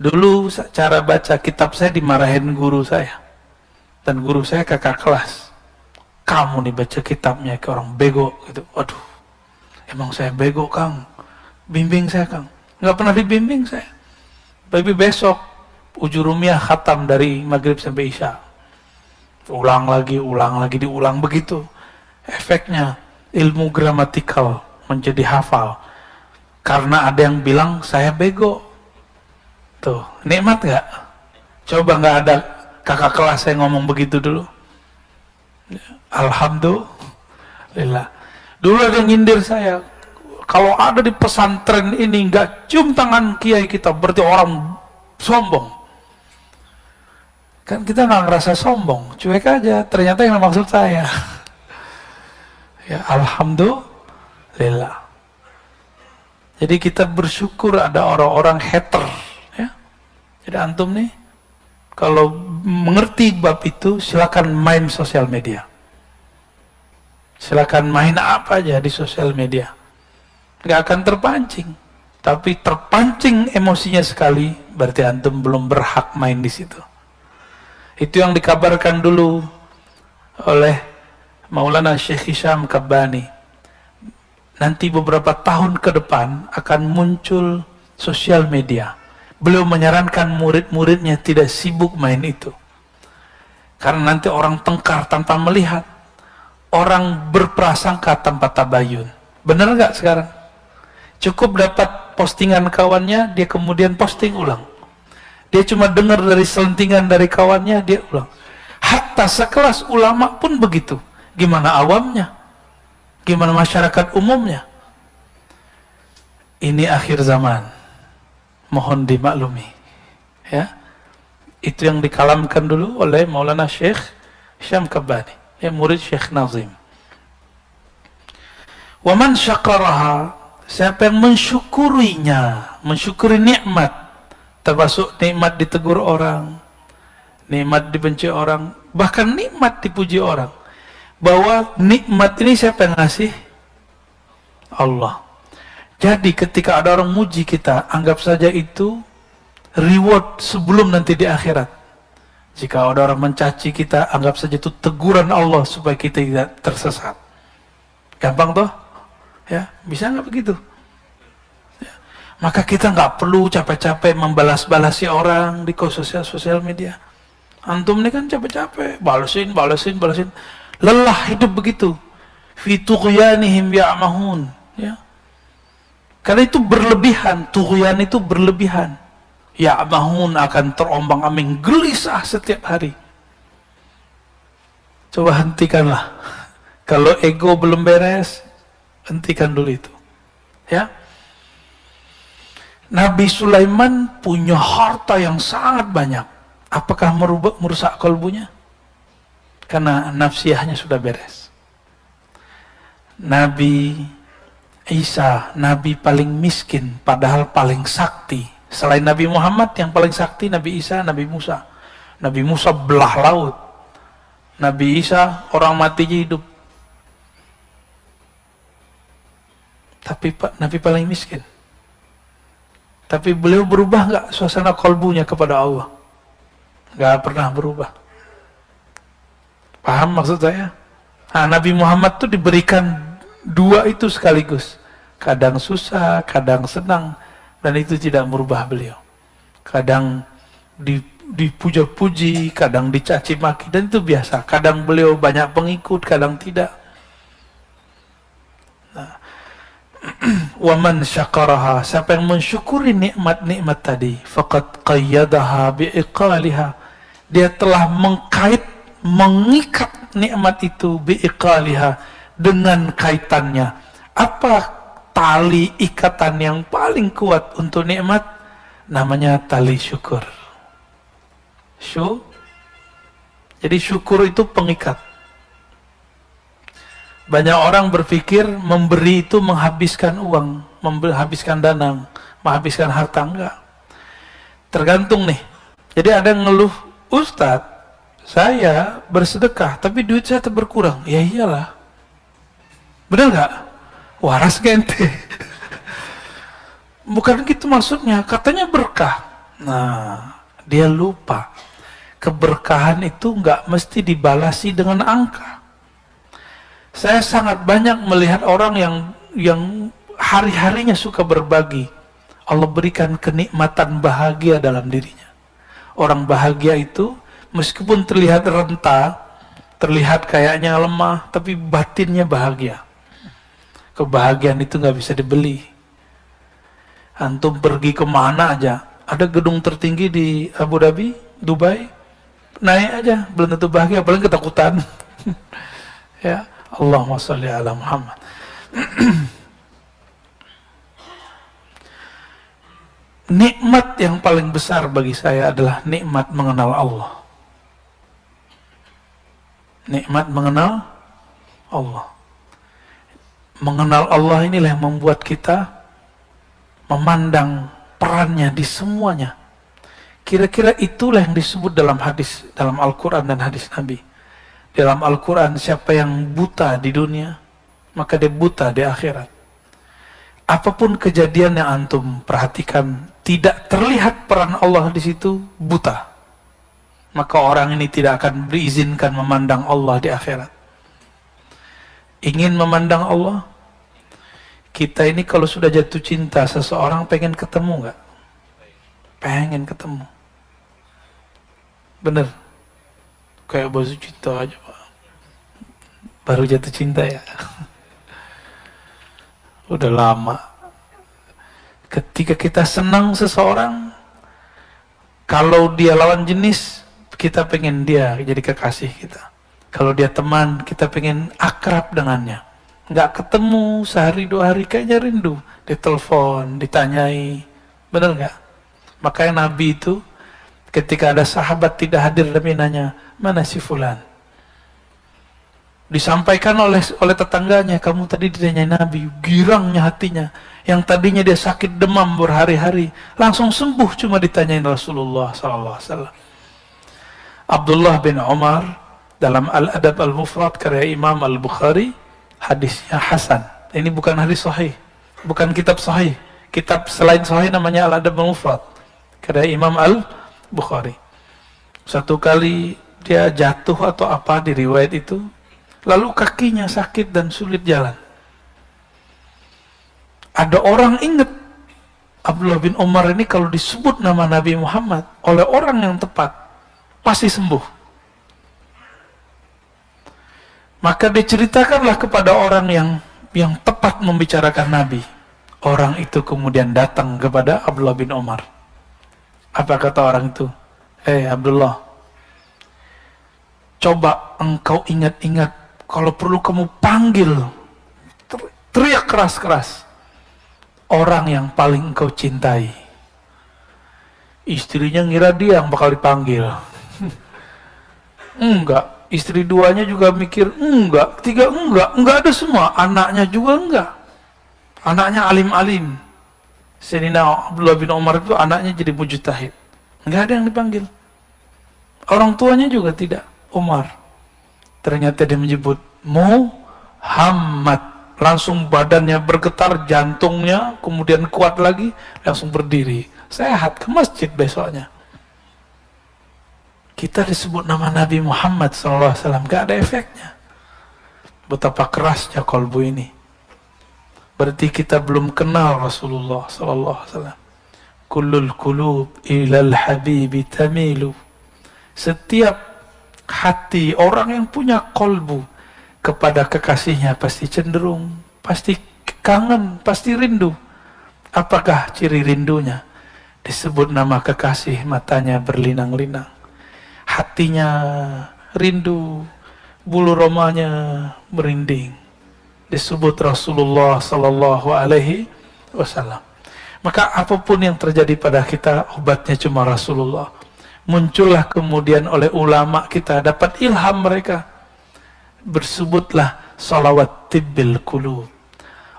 Dulu cara baca kitab saya dimarahin guru saya. Dan guru saya kakak kelas. Kamu nih baca kitabnya ke orang bego gitu. Waduh, emang saya bego Kang? Bimbing saya Kang. Nggak pernah dibimbing saya. Tapi besok ujurumiyah khatam dari maghrib sampai isya. Ulang lagi, diulang begitu. Efeknya ilmu gramatikal menjadi hafal. Karena ada yang bilang saya bego. Tuh, nikmat nggak? Coba nggak ada kakak kelas saya ngomong begitu dulu. Alhamdulillah. Dulu ada yang nyindir saya. Kalau ada di pesantren ini nggak cium tangan kiai kita, berarti orang sombong. Kan kita nggak ngerasa sombong, cuek aja. Ternyata yang maksud saya. Ya, alhamdulillah. Jadi kita bersyukur ada orang-orang hater. Ya. Jadi antum nih, kalau mengerti bab itu, silakan main sosial media. Silakan main apa aja di sosial media. Nggak akan terpancing. Tapi terpancing emosinya sekali, berarti antum belum berhak main di situ. Itu yang dikabarkan dulu oleh Maulana Syekh Hisham Kabbani. Nanti beberapa tahun ke depan akan muncul sosial media. Beliau menyarankan murid-muridnya tidak sibuk main itu. Karena nanti orang tengkar tanpa melihat. Orang berprasangka tanpa tabayun. Benar nggak sekarang? Cukup dapat postingan kawannya, dia kemudian posting ulang. Dia cuma dengar dari selentingan dari kawannya, dia ulang. Hatta sekelas ulama pun begitu. Gimana awamnya? Gimana masyarakat umumnya? Ini akhir zaman. Mohon dimaklumi. Ya. Itu yang dikalamkan dulu oleh Maulana Syekh Hisham Kabbani, ya, murid Syekh Nazim. Wa man syakaraha, siapa yang mensyukurinya, mensyukuri nikmat, termasuk nikmat ditegur orang, nikmat dibenci orang, bahkan nikmat dipuji orang. Bahwa nikmat ini siapa yang ngasih? Allah. Jadi ketika ada orang muji kita, anggap saja itu reward sebelum nanti di akhirat. Jika ada orang mencaci kita, anggap saja itu teguran Allah supaya kita tidak tersesat. Gampang toh? Ya, bisa nggak begitu? Ya. Maka kita nggak perlu capek-capek membalas-balasi orang di sosial media. Antum ini kan capek-capek, balesin. Lelah hidup begitu. fi tughyanihim ya'mahun, ya. Karena itu berlebihan, tughyan itu berlebihan. Ya'mahun, akan terombang-ambing, gelisah setiap hari. Coba hentikanlah. Kalau ego belum beres, hentikan dulu itu. Ya. Nabi Sulaiman punya harta yang sangat banyak. Apakah merusak kalbunya? Karena nafsiyahnya sudah beres. Nabi Isa, Nabi paling miskin, padahal paling sakti. Selain Nabi Muhammad, yang paling sakti Nabi Isa, Nabi Musa. Nabi Musa belah laut. Nabi Isa orang matinya hidup. Tapi Nabi paling miskin. Tapi beliau berubah nggak suasana kalbunya kepada Allah? Nggak pernah berubah. Paham maksud saya? Nah, Nabi Muhammad tuh diberikan dua itu sekaligus. Kadang susah, kadang senang, dan itu tidak merubah beliau. Kadang dipuja-puji, kadang dicaci maki, dan itu biasa. Kadang beliau banyak pengikut, kadang tidak. Nah, waman syakaraha, siapa yang mensyukuri nikmat-nikmat tadi, faqad qayyadaha bi'iqaliha, dia telah mengikat nikmat itu bi'iqaliha, dengan kaitannya. Apa tali ikatan yang paling kuat untuk nikmat? Namanya tali syukur. Jadi syukur itu pengikat. Banyak orang berpikir memberi itu menghabiskan uang, menghabiskan dana, menghabiskan harta. Enggak. Tergantung nih. Jadi ada yang ngeluh, Ustadz, saya bersedekah tapi duit saya berkurang. Ya iyalah. Benar nggak? Waras gente. Bukan gitu maksudnya. Katanya berkah. Nah, dia lupa. Keberkahan itu nggak mesti dibalasi dengan angka. Saya sangat banyak melihat orang yang hari-harinya suka berbagi. Allah berikan kenikmatan bahagia dalam dirinya. Orang bahagia itu meskipun terlihat renta, terlihat kayaknya lemah, tapi batinnya bahagia. Kebahagiaan itu nggak bisa dibeli. Antum pergi kemana aja, ada gedung tertinggi di Abu Dhabi, Dubai, naik aja, belum tentu bahagia, paling ketakutan. Ya, Allahumma sholli ala Muhammad. Nikmat yang paling besar bagi saya adalah nikmat mengenal Allah. Nikmat mengenal Allah. Mengenal Allah inilah yang membuat kita memandang perannya di semuanya. Kira-kira itulah yang disebut dalam hadis, dalam Al-Quran dan hadis Nabi. Dalam Al-Quran, siapa yang buta di dunia, maka dia buta di akhirat. Apapun kejadian yang antum perhatikan, tidak terlihat peran Allah di situ, buta. Maka orang ini tidak akan diizinkan memandang Allah di akhirat. Ingin memandang Allah? Kita ini kalau sudah jatuh cinta seseorang, pengen ketemu nggak? Pengen ketemu. Bener? Kayak baju cinta aja, Pak. Baru jatuh cinta ya. Udah lama. Ketika kita senang seseorang, kalau dia lawan jenis, kita pengen dia jadi kekasih kita. Kalau dia teman, kita pengen akrab dengannya. Nggak ketemu sehari dua hari, kayaknya rindu. Ditelepon, ditanyai. Bener nggak? Makanya Nabi itu ketika ada sahabat tidak hadir, Nabi nanya, mana si fulan? Disampaikan oleh tetangganya, kamu tadi ditanyai Nabi. Girangnya hatinya. Yang tadinya dia sakit demam berhari-hari, langsung sembuh cuma ditanyain Rasulullah SAW. Abdullah bin Umar dalam Al-Adab Al-Mufrad karya Imam Al-Bukhari, hadisnya hasan. Ini bukan hadis sahih, bukan kitab sahih. Kitab selain sahih namanya Al-Adab Al-Mufrad karya Imam Al-Bukhari. Satu kali dia jatuh atau apa di riwayat itu, lalu kakinya sakit dan sulit jalan. Ada orang ingat Abdullah bin Umar ini kalau disebut nama Nabi Muhammad oleh orang yang tepat pasti sembuh. Maka diceritakanlah kepada orang yang tepat membicarakan Nabi. Orang itu kemudian datang kepada Abdullah bin Umar. Apa kata orang itu? Abdullah, coba engkau ingat-ingat, kalau perlu kamu panggil, teriak keras-keras orang yang paling engkau cintai. Istrinya ngira dia yang bakal dipanggil. Enggak. Istri duanya juga mikir enggak. Tiga enggak ada semua. Anaknya juga enggak. Anaknya alim-alim. Sayyidina Abdullah bin Umar itu anaknya jadi mujtahid. Enggak ada yang dipanggil. Orang tuanya juga tidak. Umar. Ternyata dia menyebut Muhammad. Langsung badannya bergetar, jantungnya kemudian kuat lagi, langsung berdiri. Sehat ke masjid besoknya. Kita disebut nama Nabi Muhammad SAW, gak ada efeknya. Betapa kerasnya kolbu ini. Berarti kita belum kenal Rasulullah SAW. Kullul qulub ilal habibi tamilu. Setiap hati orang yang punya kolbu kepada kekasihnya pasti cenderung, pasti kangen, pasti rindu. Apakah ciri rindunya? Disebut nama kekasih, matanya berlinang-linang, hatinya rindu, bulu romanya merinding. Disebut Rasulullah Sallallahu Alaihi Wasallam. Maka apapun yang terjadi pada kita, obatnya cuma Rasulullah. Muncullah kemudian oleh ulama kita, dapat ilham mereka. Bersebutlah salawat tibbil qulub.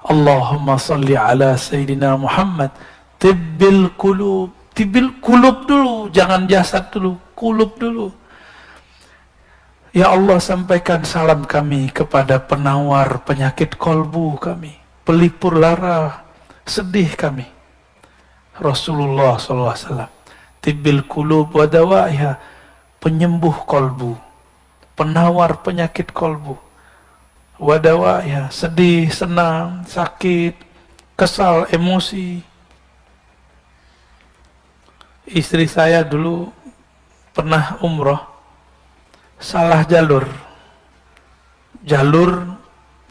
Allahumma salli ala Sayyidina Muhammad. Tibbil qulub. Tibbil qulub dulu, jangan jasad dulu, qulub dulu. Ya Allah, sampaikan salam kami kepada penawar penyakit kolbu kami, pelipur lara sedih kami, Rasulullah SAW. Tibbil qulub wa dawaiha, penyembuh kolbu, penawar penyakit kolbu. Wa dawaiha, sedih, senang, sakit, kesal, emosi. Istri saya dulu pernah umroh, salah jalur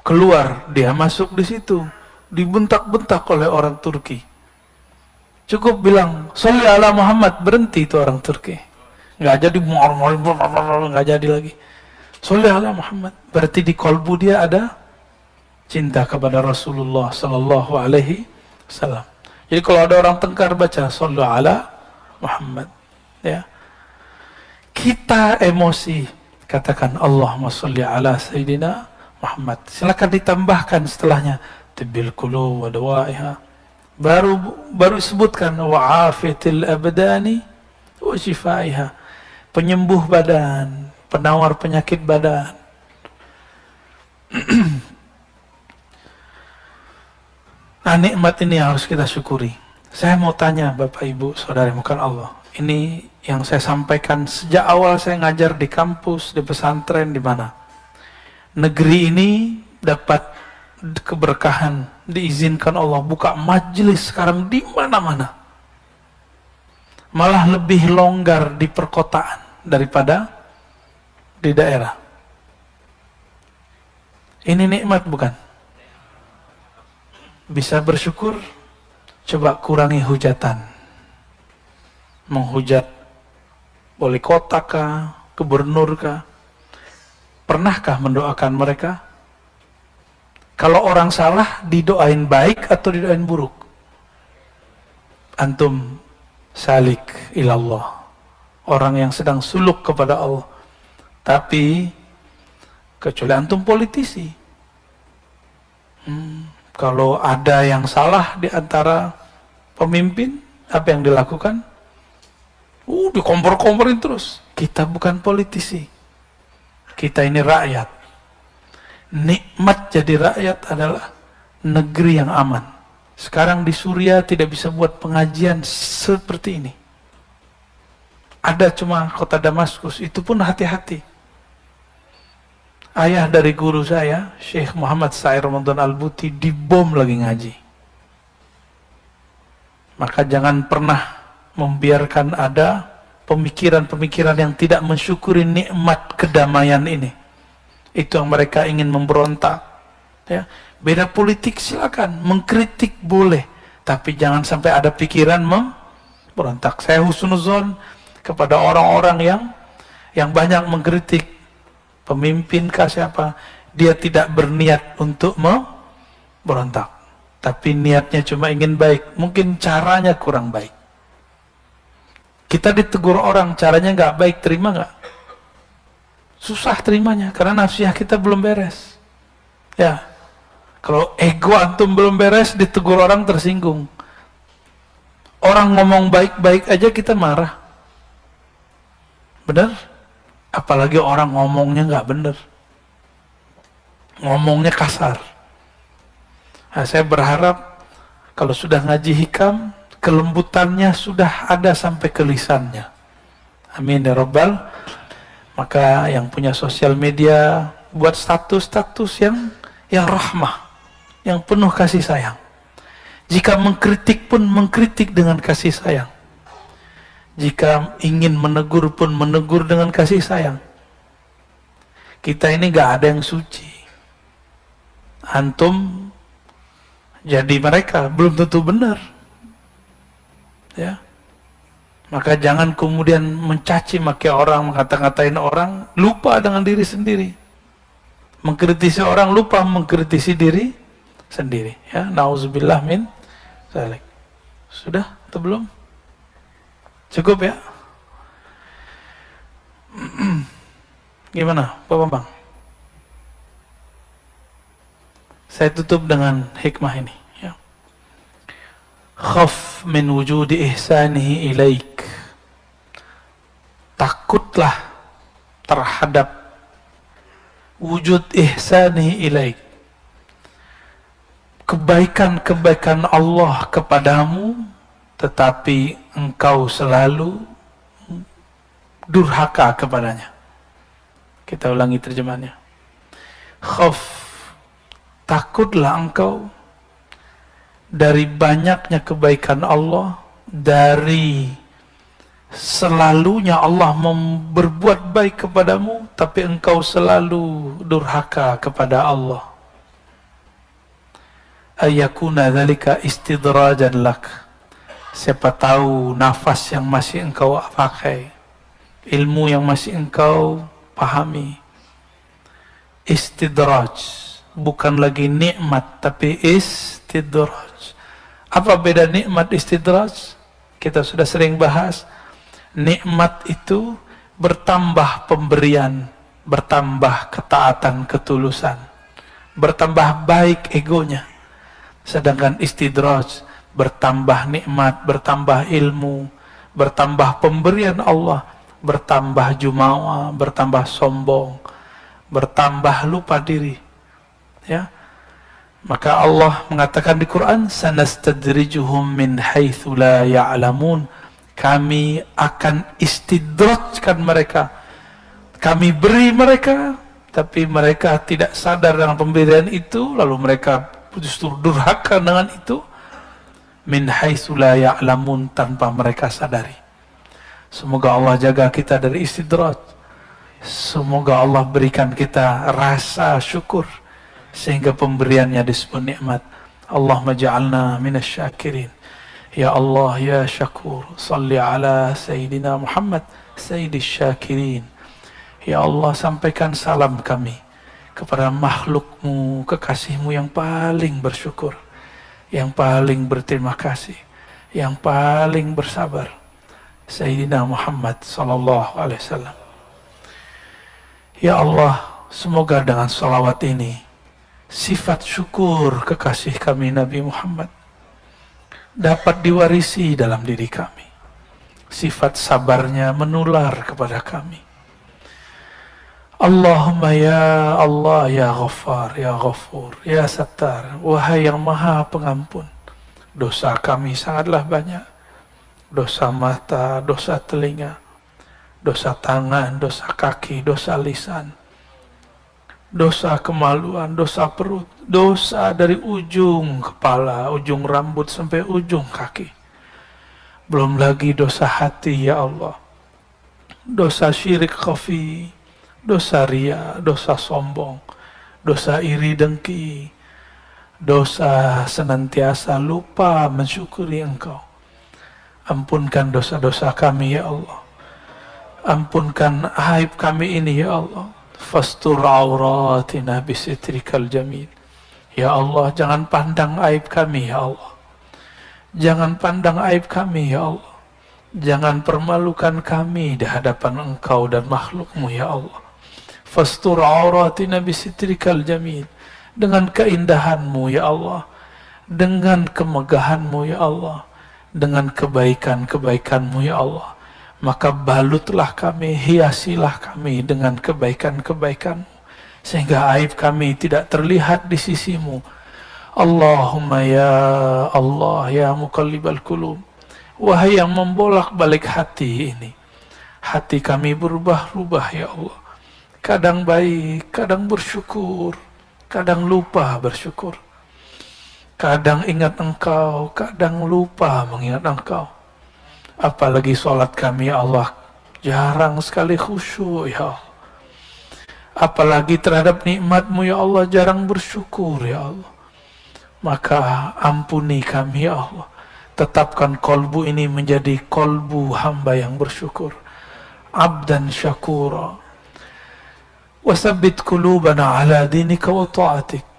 keluar, dia masuk di situ, dibentak-bentak oleh orang Turki. Cukup bilang sholli ala Muhammad, berhenti itu orang Turki, nggak jadi, nggak jadi lagi. Sholli ala Muhammad, berarti di kolbu dia ada cinta kepada Rasulullah Sallallahu Alaihi Wasallam. Jadi kalau ada orang tengkar baca sholli ala Muhammad, ya. Kita emosi, katakan Allahumma sholli ala Sayyidina Muhammad. Silakan ditambahkan setelahnya tibbil qulub wa dawaiha. Baru sebutkan wa afiyatil abdani wa shifaiha. Penyembuh badan, penawar penyakit badan. Nah, nikmat ini harus kita syukuri. Saya mau tanya Bapak Ibu Saudara mukan Allah, ini yang saya sampaikan sejak awal saya ngajar di kampus, di pesantren, di mana. Negeri ini dapat keberkahan, diizinkan Allah buka majelis sekarang di mana-mana. Malah lebih longgar di perkotaan daripada di daerah. Ini nikmat bukan? Bisa bersyukur. Coba kurangi hujatan. Menghujat wali kota kah, gubernur kah? Pernahkah mendoakan mereka? Kalau orang salah, didoain baik atau didoain buruk? Antum salik ilallah, orang yang sedang suluk kepada Allah. Tapi kecuali antum politisi, kalau ada yang salah di antara pemimpin, apa yang dilakukan? Dikompor-komporin terus. Kita bukan politisi, kita ini rakyat. Nikmat jadi rakyat adalah negeri yang aman. Sekarang di Suriah tidak bisa buat pengajian seperti ini. Ada cuma kota Damaskus, itu pun hati-hati. Ayah dari guru saya, Syekh Muhammad Sair Ramadan Al-Buti, dibom lagi ngaji. Maka jangan pernah membiarkan ada pemikiran-pemikiran yang tidak mensyukuri nikmat kedamaian ini. Itu yang mereka ingin memberontak. Ya, beda politik silakan, mengkritik boleh, tapi jangan sampai ada pikiran memberontak. Saya husnuzon kepada orang-orang yang banyak mengkritik pemimpin siapa, dia tidak berniat untuk memberontak, tapi niatnya cuma ingin baik, mungkin caranya kurang baik. Kita ditegur orang, caranya nggak baik, terima nggak? Susah terimanya, karena nafsiyah kita belum beres. Ya, kalau ego antum belum beres, ditegur orang tersinggung. Orang ngomong baik-baik aja kita marah. Benar? Apalagi orang ngomongnya nggak benar. Ngomongnya kasar. Nah, saya berharap kalau sudah ngaji hikam, kelembutannya sudah ada sampai ke lisannya. Amin ya Rabbal. Maka yang punya sosial media, buat status-status yang rahmah, yang penuh kasih sayang. Jika mengkritik pun mengkritik dengan kasih sayang. Jika ingin menegur pun menegur dengan kasih sayang. Kita ini gak ada yang suci. Antum jadi mereka belum tentu benar. Ya. Maka jangan kemudian mencaci maki orang, mengata-ngatain orang, lupa dengan diri sendiri. Mengkritisi orang, lupa mengkritisi diri sendiri. Ya, nauzubillah min dzalik. Sudah atau belum? Cukup ya? Gimana, Pak Bambang? Saya tutup dengan hikmah ini. Ya. Khaf min wujudi ihsanihi ilaik. Takutlah terhadap wujud ihsanihi ilaik. Kebaikan-kebaikan Allah kepadamu, tetapi engkau selalu durhaka kepadanya. Kita ulangi terjemahannya. Khaf, takutlah engkau dari banyaknya kebaikan Allah, dari selalunya Allah berbuat baik kepadamu, tapi engkau selalu durhaka kepada Allah. Ayakuna dzalika istidrajan lak. Siapa tahu nafas yang masih engkau pakai, ilmu yang masih engkau pahami, istidraj, bukan lagi nikmat tapi istidraj. Apa beda nikmat istidraj? Kita sudah sering bahas. Nikmat itu bertambah pemberian, bertambah ketaatan, ketulusan, bertambah baik egonya. Sedangkan istidraj, bertambah nikmat, bertambah ilmu, bertambah pemberian Allah, bertambah jumawa, bertambah sombong, bertambah lupa diri. Ya. Maka Allah mengatakan di Quran, sanastadrijuhum min haitsu la ya'lamun. Kami akan istidrajkan mereka. Kami beri mereka, tapi mereka tidak sadar dengan pemberian itu, lalu mereka justru durhaka dengan itu. Min haitsu la ya'lamun, tanpa mereka sadari. Semoga Allah jaga kita dari istidraj. Semoga Allah berikan kita rasa syukur sehingga pemberiannya disebut nikmat. Allahumma ja'alna minasyakirin. Ya Allah ya Syakur, salli ala Sayyidina Muhammad Sayyidis Syakirin. Ya Allah, sampaikan salam kami kepada makhlukmu, kekasihmu yang paling bersyukur, yang paling berterima kasih, yang paling bersabar, Sayyidina Muhammad sallallahu alaihi wasallam. Ya Allah, semoga dengan salawat ini sifat syukur kekasih kami Nabi Muhammad dapat diwarisi dalam diri kami. Sifat sabarnya menular kepada kami. Allahumma ya Allah, ya Ghaffar, ya Ghafur, ya Sattar. Wahai yang maha pengampun, dosa kami sangatlah banyak. Dosa mata, dosa telinga, dosa tangan, dosa kaki, dosa lisan, dosa kemaluan, dosa perut, dosa dari ujung kepala, ujung rambut sampai ujung kaki. Belum lagi dosa hati ya Allah. Dosa syirik khafi, dosa ria, dosa sombong, dosa iri dengki, dosa senantiasa lupa mensyukuri Engkau. Ampunkan dosa-dosa kami ya Allah. Ampunkan aib kami ini ya Allah. Fastur auratina bisitrikal jamil. Ya Allah, jangan pandang aib kami ya Allah. Jangan pandang aib kami ya Allah. Jangan permalukan kami di hadapan Engkau dan makhlukmu ya Allah. Fastur auratina bisitrikal jamil. Dengan keindahanmu ya Allah. Dengan kemegahanmu ya Allah. Dengan kebaikan-kebaikanmu ya Allah, maka balutlah kami, hiasilah kami dengan kebaikan-kebaikanmu, sehingga aib kami tidak terlihat di sisimu. Allahumma ya Allah, ya muqallibal qulub, wahai yang membolak-balik hati ini, hati kami berubah-ubah ya Allah, kadang baik, kadang bersyukur, kadang lupa bersyukur. Kadang ingat Engkau, kadang lupa mengingat Engkau. Apalagi sholat kami ya Allah, jarang sekali khusyuk ya Allah. Apalagi terhadap nikmat-Mu ya Allah, jarang bersyukur ya Allah. Maka ampuni kami ya Allah. Tetapkan kolbu ini menjadi kolbu hamba yang bersyukur. Abdan syakura. Wasabbit qulubana ala dinika wa ta'atik.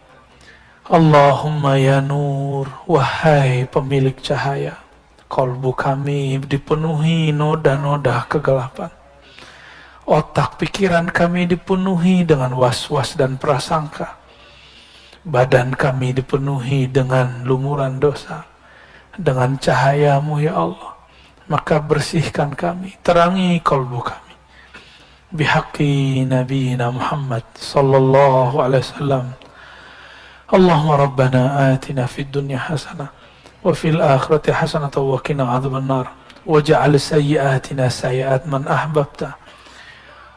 Allahumma ya nur, wahai pemilik cahaya, kolbu kami dipenuhi noda-noda kegelapan. Otak pikiran kami dipenuhi dengan was-was dan prasangka. Badan kami dipenuhi dengan lumuran dosa. Dengan cahayamu ya Allah, maka bersihkan kami, terangi kolbu kami. Bihaqqi nabiyina Muhammad sallallahu alaihi wasallam. Allahumma rabbana atina fid dunya hasanah wa fil akhirati hasanah wa qina adzaban nar waj'al sayyi'atina sayyi'at man ahbabta.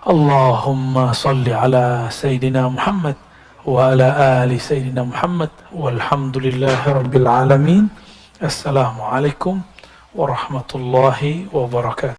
Allahumma salli ala sayyidina Muhammad wa ala ali sayyidina Muhammad walhamdulillahi rabbil alamin. Assalamualaikum warahmatullahi wabarakatuh.